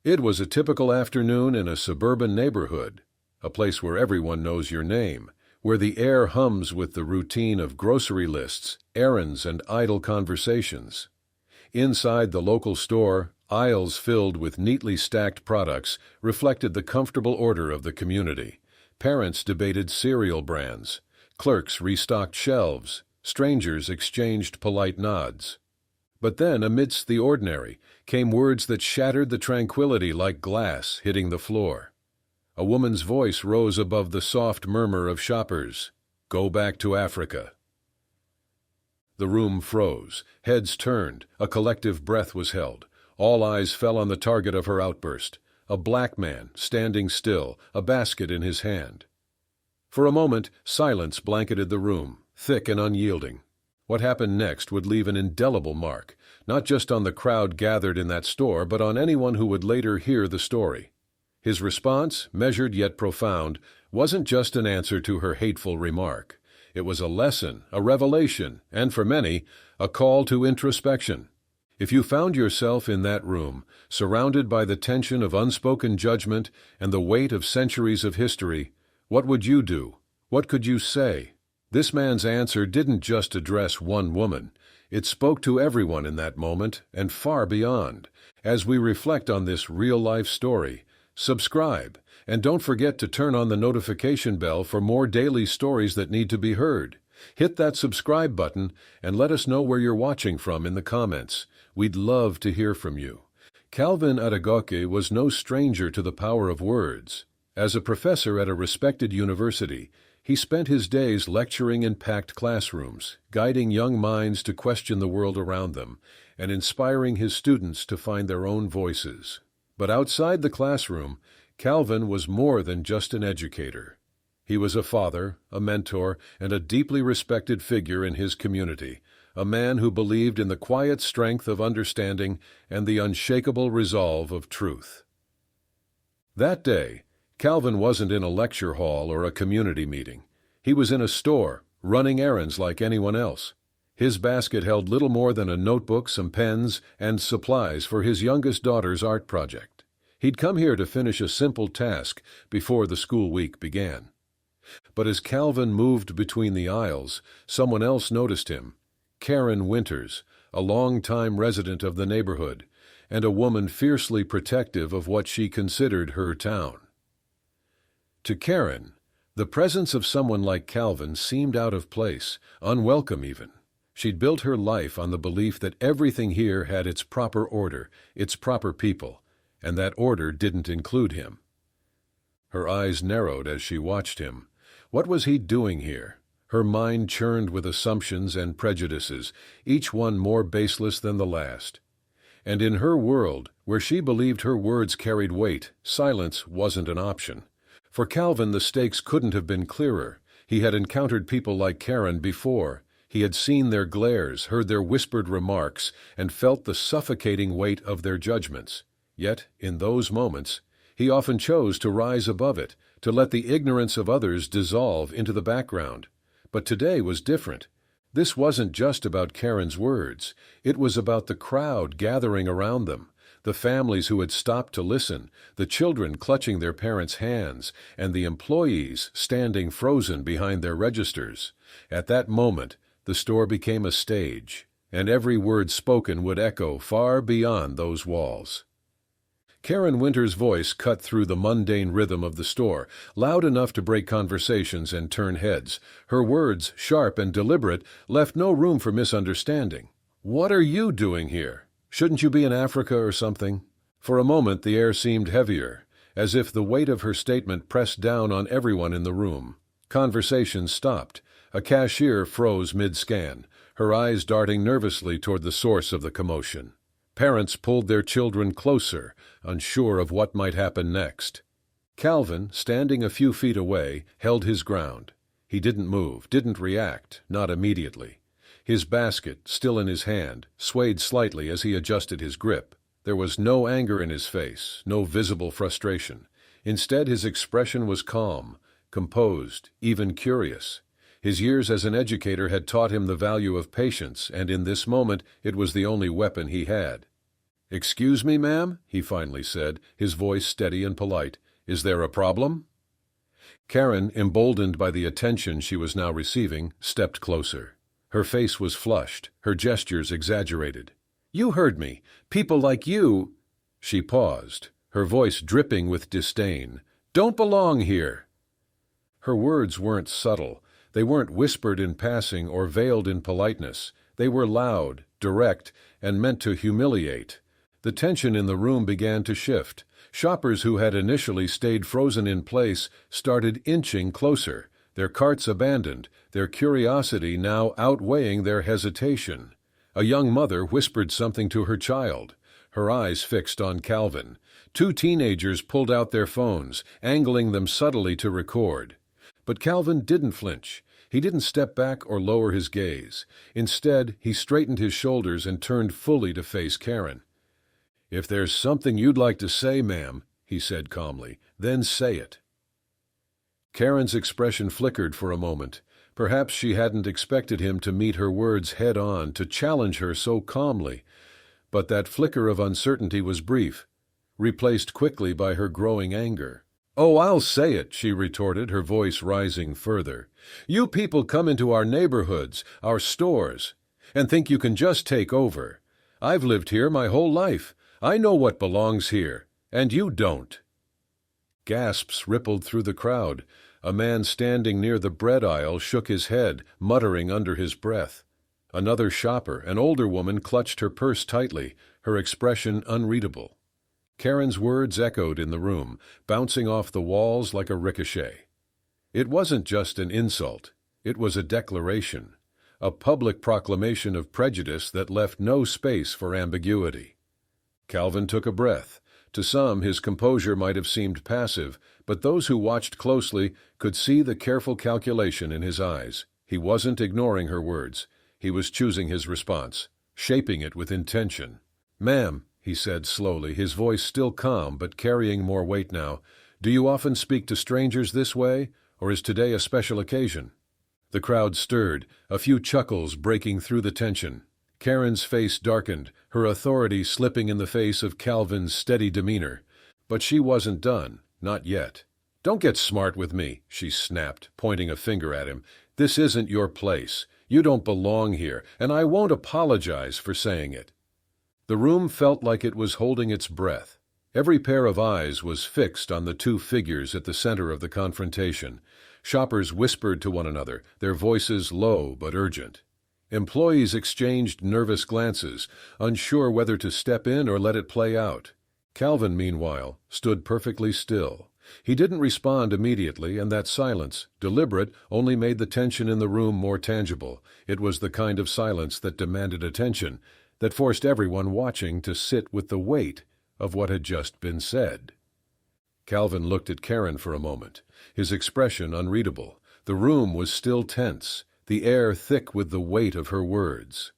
It was a typical afternoon in a suburban neighborhood, a place where everyone knows your name, where the air hums with the routine of grocery lists, errands, and idle conversations. Inside the local store, aisles filled with neatly stacked products reflected the comfortable order of the community. Parents debated cereal brands, clerks restocked shelves, strangers exchanged polite nods. But then, amidst the ordinary, came words that shattered the tranquility like glass hitting the floor. A woman's voice rose above the soft murmur of shoppers. "Go back to Africa." The room froze, heads turned, a collective breath was held. All eyes fell on the target of her outburst, a black man, standing still, a basket in his hand. For a moment, silence blanketed the room, thick and unyielding. What happened next would leave an indelible mark, not just on the crowd gathered in that store, but on anyone who would later hear the story. His response, measured yet profound, wasn't just an answer to her hateful remark. It was a lesson, a revelation, and for many, a call to introspection. If you found yourself in that room, surrounded by the tension of unspoken judgment and the weight of centuries of history, what would you do? What could you say? This man's answer didn't just address one woman. It spoke to everyone in that moment and far beyond. As we reflect on this real-life story, subscribe, and don't forget to turn on the notification bell for more daily stories that need to be heard. Hit that subscribe button and let us know where you're watching from in the comments. We'd love to hear from you. Calvin Adegoke was no stranger to the power of words. As a professor at a respected university, he spent his days lecturing in packed classrooms, guiding young minds to question the world around them, and inspiring his students to find their own voices. But outside the classroom, Calvin was more than just an educator. He was a father, a mentor, and a deeply respected figure in his community, a man who believed in the quiet strength of understanding and the unshakable resolve of truth. That day, Calvin wasn't in a lecture hall or a community meeting. He was in a store, running errands like anyone else. His basket held little more than a notebook, some pens, and supplies for his youngest daughter's art project. He'd come here to finish a simple task before the school week began. But as Calvin moved between the aisles, someone else noticed him. Karen Winters, a long-time resident of the neighborhood, and a woman fiercely protective of what she considered her town. To Karen, the presence of someone like Calvin seemed out of place, unwelcome even. She'd built her life on the belief that everything here had its proper order, its proper people, and that order didn't include him. Her eyes narrowed as she watched him. What was he doing here? Her mind churned with assumptions and prejudices, each one more baseless than the last. And in her world, where she believed her words carried weight, silence wasn't an option. For Calvin, the stakes couldn't have been clearer. He had encountered people like Karen before. He had seen their glares, heard their whispered remarks, and felt the suffocating weight of their judgments. Yet, in those moments, he often chose to rise above it, to let the ignorance of others dissolve into the background. But today was different. This wasn't just about Karen's words. It was about the crowd gathering around them, the families who had stopped to listen, the children clutching their parents' hands, and the employees standing frozen behind their registers. At that moment, the store became a stage, and every word spoken would echo far beyond those walls. Karen Winters' voice cut through the mundane rhythm of the store, loud enough to break conversations and turn heads. Her words, sharp and deliberate, left no room for misunderstanding. "What are you doing here? Shouldn't you be in Africa or something?" For a moment the air seemed heavier, as if the weight of her statement pressed down on everyone in the room. Conversation stopped. A cashier froze mid-scan, her eyes darting nervously toward the source of the commotion. Parents pulled their children closer, unsure of what might happen next. Calvin, standing a few feet away, held his ground. He didn't move, didn't react, not immediately. His basket, still in his hand, swayed slightly as he adjusted his grip. There was no anger in his face, no visible frustration. Instead, his expression was calm, composed, even curious. His years as an educator had taught him the value of patience, and in this moment it was the only weapon he had. "Excuse me, ma'am," he finally said, his voice steady and polite. "Is there a problem?" Karen, emboldened by the attention she was now receiving, stepped closer. Her face was flushed, her gestures exaggerated. "You heard me. People like you—" She paused, her voice dripping with disdain. "Don't belong here." Her words weren't subtle. They weren't whispered in passing or veiled in politeness. They were loud, direct, and meant to humiliate. The tension in the room began to shift. Shoppers who had initially stayed frozen in place started inching closer, their carts abandoned, their curiosity now outweighing their hesitation. A young mother whispered something to her child, her eyes fixed on Calvin. Two teenagers pulled out their phones, angling them subtly to record. But Calvin didn't flinch. He didn't step back or lower his gaze. Instead, he straightened his shoulders and turned fully to face Karen. "If there's something you'd like to say, ma'am," he said calmly, "then say it." Karen's expression flickered for a moment. Perhaps she hadn't expected him to meet her words head-on, to challenge her so calmly. But that flicker of uncertainty was brief, replaced quickly by her growing anger. "Oh, I'll say it," she retorted, her voice rising further. "You people come into our neighborhoods, our stores, and think you can just take over. I've lived here my whole life. I know what belongs here, and you don't." Gasps rippled through the crowd. A man standing near the bread aisle shook his head, muttering under his breath. Another shopper, an older woman, clutched her purse tightly, her expression unreadable. Karen's words echoed in the room, bouncing off the walls like a ricochet. It wasn't just an insult. It was a declaration, a public proclamation of prejudice that left no space for ambiguity. Calvin took a breath. To some, his composure might have seemed passive, but those who watched closely could see the careful calculation in his eyes. He wasn't ignoring her words. He was choosing his response, shaping it with intention. "Ma'am," he said slowly, his voice still calm but carrying more weight now, "do you often speak to strangers this way, or is today a special occasion?" The crowd stirred, a few chuckles breaking through the tension. Karen's face darkened, her authority slipping in the face of Calvin's steady demeanor. But she wasn't done, not yet. "Don't get smart with me," she snapped, pointing a finger at him. "This isn't your place. You don't belong here, and I won't apologize for saying it." The room felt like it was holding its breath. Every pair of eyes was fixed on the two figures at the center of the confrontation. Shoppers whispered to one another, their voices low but urgent. Employees exchanged nervous glances, unsure whether to step in or let it play out. Calvin, meanwhile, stood perfectly still. He didn't respond immediately, and that silence, deliberate, only made the tension in the room more tangible. It was the kind of silence that demanded attention, that forced everyone watching to sit with the weight of what had just been said. Calvin looked at Karen for a moment, his expression unreadable. The room was still tense, the air thick with the weight of her words.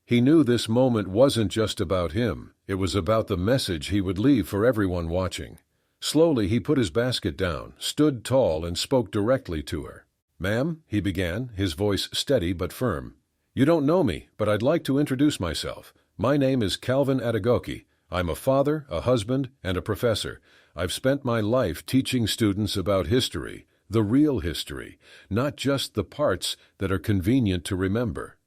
He knew this moment wasn't just about him. It was about the message he would leave for everyone watching. Slowly he put his basket down, stood tall, and spoke directly to her. "Ma'am," he began, his voice steady but firm. "You don't know me, but I'd like to introduce myself. My name is Calvin Adagoki. I'm a father, a husband, and a professor. I've spent my life teaching students about history, the real history, not just the parts that are convenient to remember."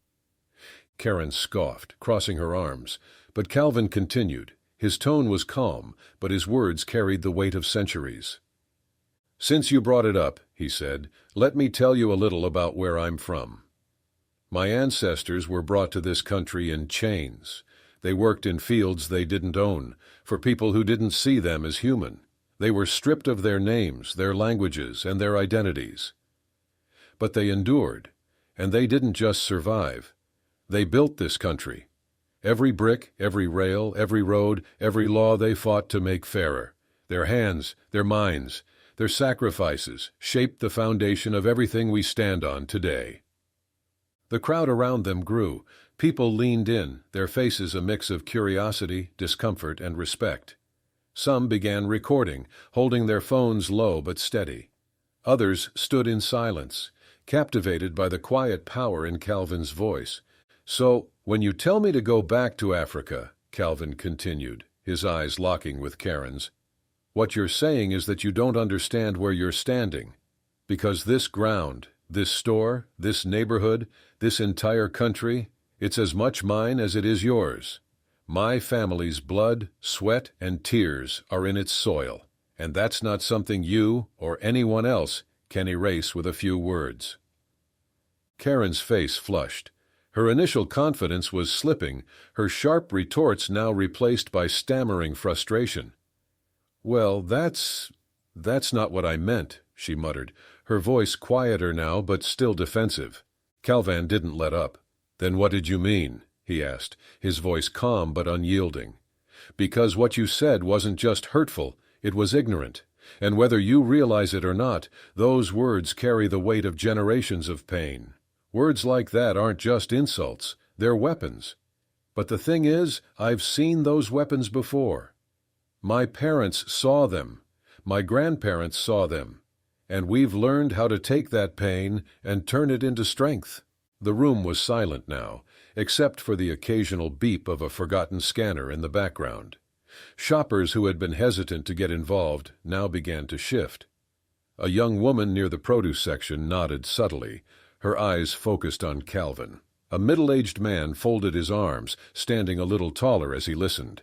Karen scoffed, crossing her arms, but Calvin continued. His tone was calm, but his words carried the weight of centuries. "Since you brought it up," he said, "let me tell you a little about where I'm from. My ancestors were brought to this country in chains. They worked in fields they didn't own, for people who didn't see them as human. They were stripped of their names, their languages, and their identities. But they endured, and they didn't just survive. They built this country. Every brick, every rail, every road, every law they fought to make fairer. Their hands, their minds, their sacrifices shaped the foundation of everything we stand on today." The crowd around them grew. People leaned in, their faces a mix of curiosity, discomfort, and respect. Some began recording, holding their phones low but steady. Others stood in silence, captivated by the quiet power in Calvin's voice. "So, when you tell me to go back to Africa," Calvin continued, his eyes locking with Karen's. "What you're saying is that you don't understand where you're standing. Because this ground, this store, this neighborhood, this entire country, it's as much mine as it is yours. My family's blood, sweat, and tears are in its soil, and that's not something you or anyone else can erase with a few words." Karen's face flushed. Her initial confidence was slipping, her sharp retorts now replaced by stammering frustration. "Well, that's not what I meant," she muttered, her voice quieter now but still defensive. Calvin didn't let up. "Then what did you mean?" he asked, his voice calm but unyielding. "Because what you said wasn't just hurtful, it was ignorant. And whether you realize it or not, those words carry the weight of generations of pain. Words like that aren't just insults, they're weapons. But the thing is, I've seen those weapons before. My parents saw them. My grandparents saw them. And we've learned how to take that pain and turn it into strength." The room was silent now, except for the occasional beep of a forgotten scanner in the background. Shoppers who had been hesitant to get involved now began to shift. A young woman near the produce section nodded subtly, her eyes focused on Calvin. A middle-aged man folded his arms, standing a little taller as he listened.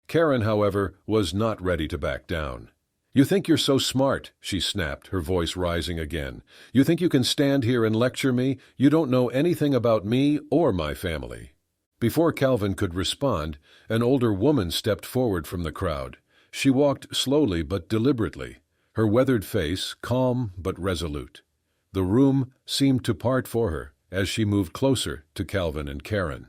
Karen, however, was not ready to back down. "You think you're so smart," she snapped, her voice rising again. "You think you can stand here and lecture me? You don't know anything about me or my family." Before Calvin could respond, an older woman stepped forward from the crowd. She walked slowly but deliberately, her weathered face calm but resolute. The room seemed to part for her as she moved closer to Calvin and Karen.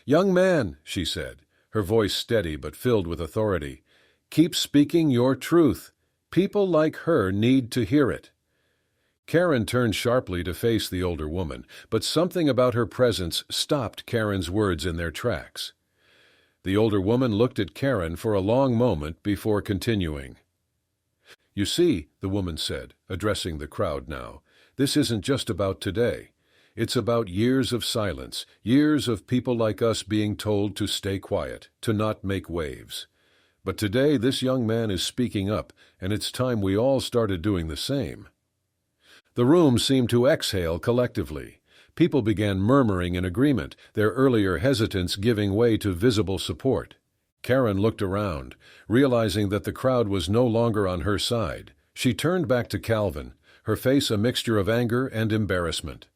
"Young man," she said, her voice steady but filled with authority, "keep speaking your truth. People like her need to hear it." Karen turned sharply to face the older woman, but something about her presence stopped Karen's words in their tracks. The older woman looked at Karen for a long moment before continuing. "You see," the woman said, addressing the crowd now, "this isn't just about today. It's about years of silence, years of people like us being told to stay quiet, to not make waves. But today this young man is speaking up, and it's time we all started doing the same." The room seemed to exhale collectively. People began murmuring in agreement, their earlier hesitance giving way to visible support. Karen looked around, realizing that the crowd was no longer on her side. She turned back to Calvin, her face a mixture of anger and embarrassment.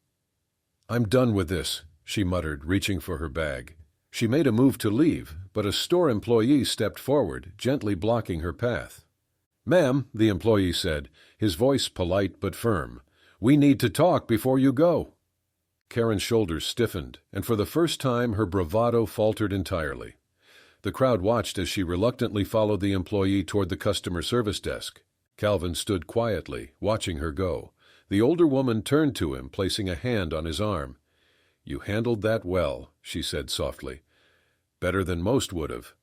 "I'm done with this," she muttered, reaching for her bag. She made a move to leave, but a store employee stepped forward, gently blocking her path. "Ma'am," the employee said, his voice polite but firm, "we need to talk before you go." Karen's shoulders stiffened, and for the first time her bravado faltered entirely. The crowd watched as she reluctantly followed the employee toward the customer service desk. Calvin stood quietly, watching her go. The older woman turned to him, placing a hand on his arm. "You handled that well," she said softly. "Better than most would have."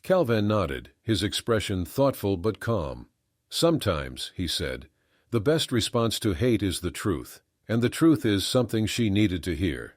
Calvin nodded, his expression thoughtful but calm. "Sometimes," he said, "the best response to hate is the truth, and the truth is something she needed to hear."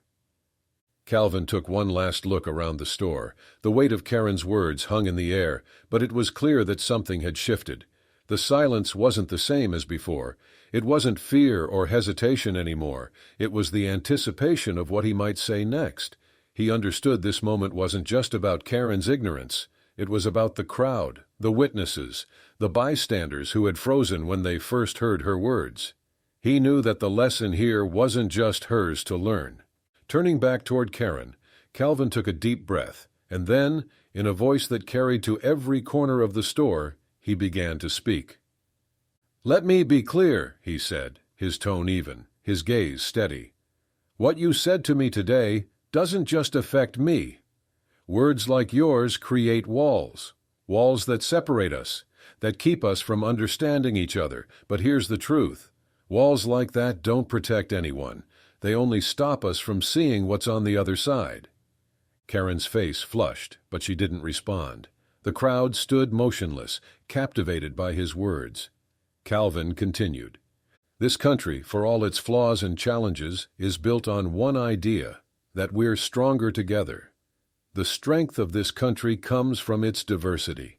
Calvin took one last look around the store. The weight of Karen's words hung in the air, but it was clear that something had shifted. The silence wasn't the same as before. It wasn't fear or hesitation anymore. It was the anticipation of what he might say next. He understood this moment wasn't just about Karen's ignorance. It was about the crowd, the witnesses, the bystanders who had frozen when they first heard her words. He knew that the lesson here wasn't just hers to learn. Turning back toward Karen, Calvin took a deep breath, and then, in a voice that carried to every corner of the store, he began to speak. "Let me be clear," he said, his tone even, his gaze steady. "What you said to me today doesn't just affect me. Words like yours create walls, walls that separate us, that keep us from understanding each other. But here's the truth. Walls like that don't protect anyone. They only stop us from seeing what's on the other side." Karen's face flushed, but she didn't respond. The crowd stood motionless, captivated by his words. Calvin continued. "This country, for all its flaws and challenges, is built on one idea, that we're stronger together. The strength of this country comes from its diversity.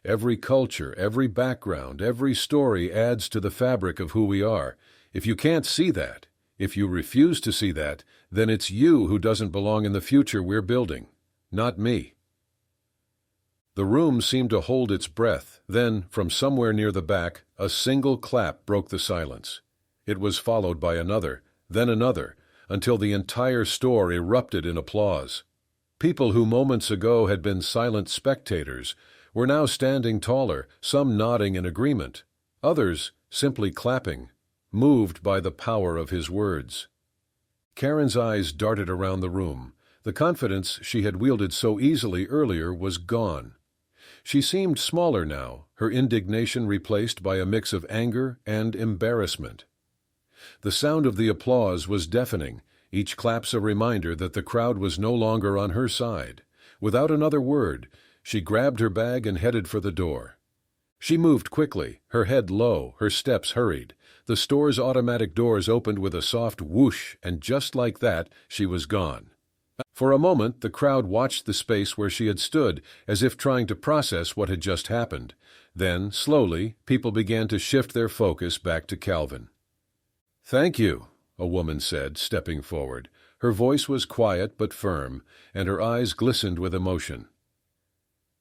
Every culture, every background, every story adds to the fabric of who we are. If you can't see that, if you refuse to see that, then it's you who doesn't belong in the future we're building, not me. The room seemed to hold its breath. Then, from somewhere near the back, a single clap broke the silence. It was followed by another, then another, until the entire store erupted in applause. People who moments ago had been silent spectators were now standing taller, some nodding in agreement, others simply clapping, moved by the power of his words. Karen's eyes darted around the room. The confidence she had wielded so easily earlier was gone. She seemed smaller now, her indignation replaced by a mix of anger and embarrassment. The sound of the applause was deafening, each clap's a reminder that the crowd was no longer on her side. Without another word, she grabbed her bag and headed for the door. She moved quickly, her head low, her steps hurried. The store's automatic doors opened with a soft whoosh, and just like that, she was gone. For a moment, the crowd watched the space where she had stood, as if trying to process what had just happened. Then, slowly, people began to shift their focus back to Calvin. "Thank you," a woman said, stepping forward. Her voice was quiet but firm, and her eyes glistened with emotion.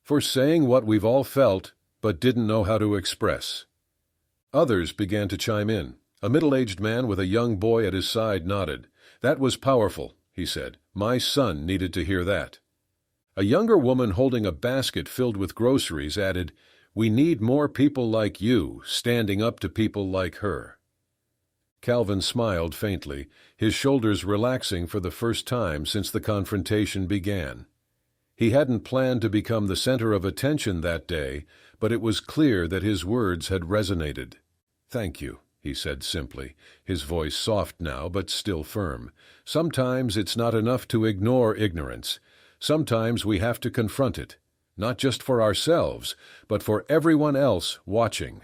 "For saying what we've all felt, but didn't know how to express." Others began to chime in. A middle-aged man with a young boy at his side nodded. "That was powerful," he said. "My son needed to hear that." A younger woman holding a basket filled with groceries added, "We need more people like you, standing up to people like her." Calvin smiled faintly, his shoulders relaxing for the first time since the confrontation began. He hadn't planned to become the center of attention that day, but it was clear that his words had resonated. "Thank you," he said simply, his voice soft now but still firm. "Sometimes it's not enough to ignore ignorance. Sometimes we have to confront it, not just for ourselves, but for everyone else watching."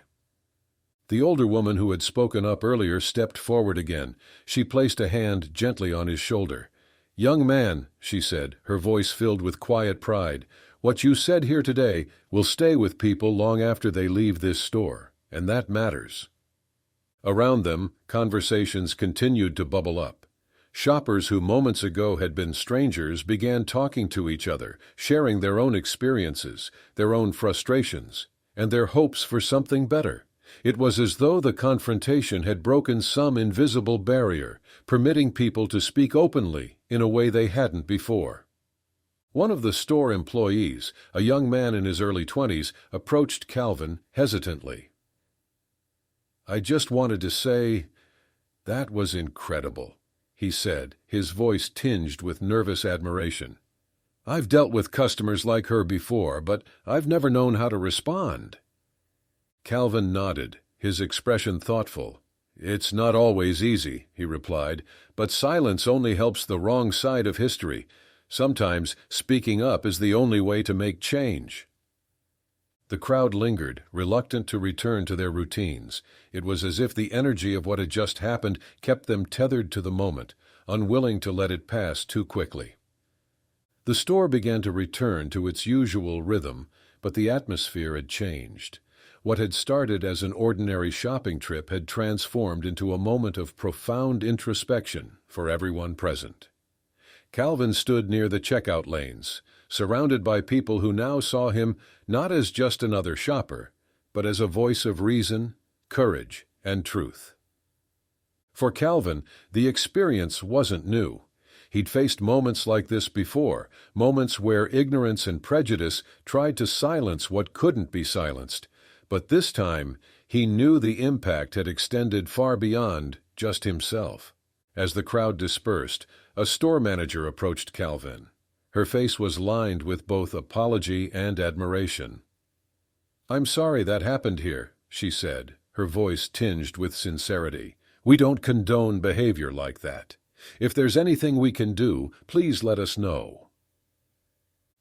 The older woman who had spoken up earlier stepped forward again. She placed a hand gently on his shoulder. "Young man," she said, her voice filled with quiet pride, "what you said here today will stay with people long after they leave this store, and that matters." Around them, conversations continued to bubble up. Shoppers who moments ago had been strangers began talking to each other, sharing their own experiences, their own frustrations, and their hopes for something better. It was as though the confrontation had broken some invisible barrier, permitting people to speak openly in a way they hadn't before. One of the store employees, a young man in his early 20s, approached Calvin hesitantly. "I just wanted to say, that was incredible," he said, his voice tinged with nervous admiration. "I've dealt with customers like her before, but I've never known how to respond." Calvin nodded, his expression thoughtful. "It's not always easy," he replied, "but silence only helps the wrong side of history. Sometimes speaking up is the only way to make change." The crowd lingered, reluctant to return to their routines. It was as if the energy of what had just happened kept them tethered to the moment, unwilling to let it pass too quickly. The store began to return to its usual rhythm, but the atmosphere had changed. What had started as an ordinary shopping trip had transformed into a moment of profound introspection for everyone present. Calvin stood near the checkout lanes, surrounded by people who now saw him not as just another shopper, but as a voice of reason, courage, and truth. For Calvin, the experience wasn't new. He'd faced moments like this before, moments where ignorance and prejudice tried to silence what couldn't be silenced. But this time, he knew the impact had extended far beyond just himself. As the crowd dispersed, a store manager approached Calvin. Her face was lined with both apology and admiration. "I'm sorry that happened here," she said, her voice tinged with sincerity. "We don't condone behavior like that. If there's anything we can do, please let us know."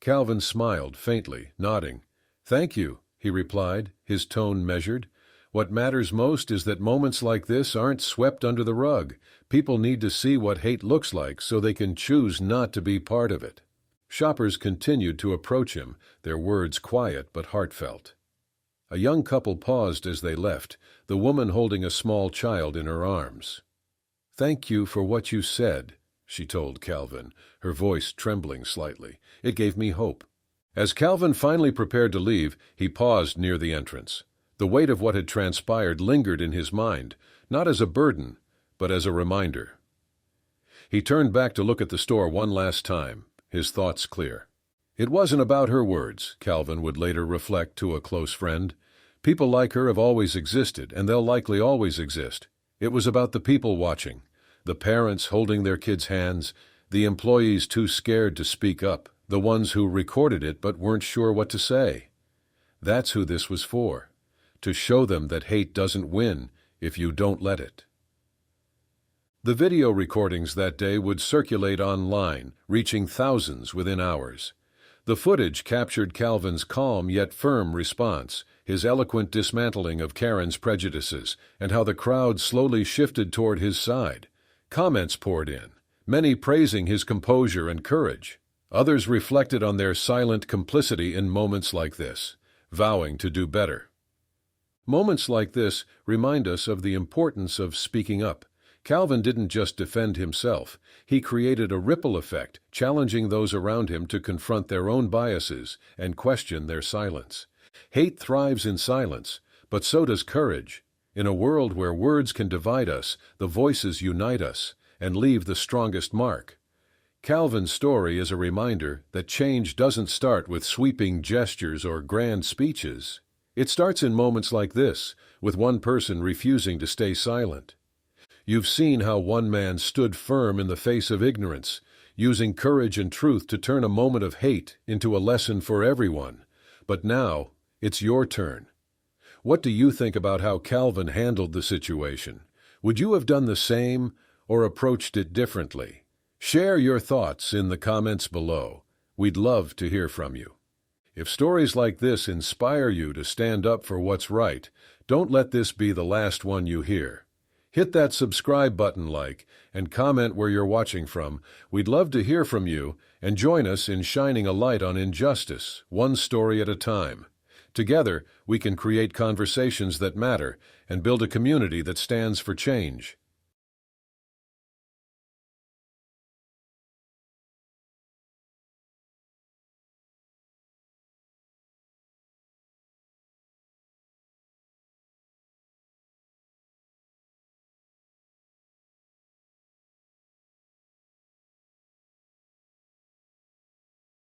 Calvin smiled faintly, nodding. "Thank you," he replied, his tone measured. "What matters most is that moments like this aren't swept under the rug. People need to see what hate looks like so they can choose not to be part of it." Shoppers continued to approach him, their words quiet but heartfelt. A young couple paused as they left, the woman holding a small child in her arms. "Thank you for what you said," she told Calvin, her voice trembling slightly. "It gave me hope." As Calvin finally prepared to leave, he paused near the entrance. The weight of what had transpired lingered in his mind, not as a burden, but as a reminder. He turned back to look at the store one last time, his thoughts clear. It wasn't about her words, Calvin would later reflect to a close friend. People like her have always existed, and they'll likely always exist. It was about the people watching, the parents holding their kids' hands, the employees too scared to speak up, the ones who recorded it but weren't sure what to say. That's who this was for, to show them that hate doesn't win if you don't let it. The video recordings that day would circulate online, reaching thousands within hours. The footage captured Calvin's calm yet firm response, his eloquent dismantling of Karen's prejudices, and how the crowd slowly shifted toward his side. Comments poured in, many praising his composure and courage. Others reflected on their silent complicity in moments like this, vowing to do better. Moments like this remind us of the importance of speaking up. Calvin didn't just defend himself. He created a ripple effect, challenging those around him to confront their own biases and question their silence. Hate thrives in silence, but so does courage. In a world where words can divide us, the voices unite us and leave the strongest mark. Calvin's story is a reminder that change doesn't start with sweeping gestures or grand speeches. It starts in moments like this, with one person refusing to stay silent. You've seen how one man stood firm in the face of ignorance, using courage and truth to turn a moment of hate into a lesson for everyone. But now, it's your turn. What do you think about how Calvin handled the situation? Would you have done the same or approached it differently? Share your thoughts in the comments below. We'd love to hear from you. If stories like this inspire you to stand up for what's right, don't let this be the last one you hear. Hit that subscribe button, and comment where you're watching from. We'd love to hear from you, and join us in shining a light on injustice, one story at a time. Together, we can create conversations that matter and build a community that stands for change.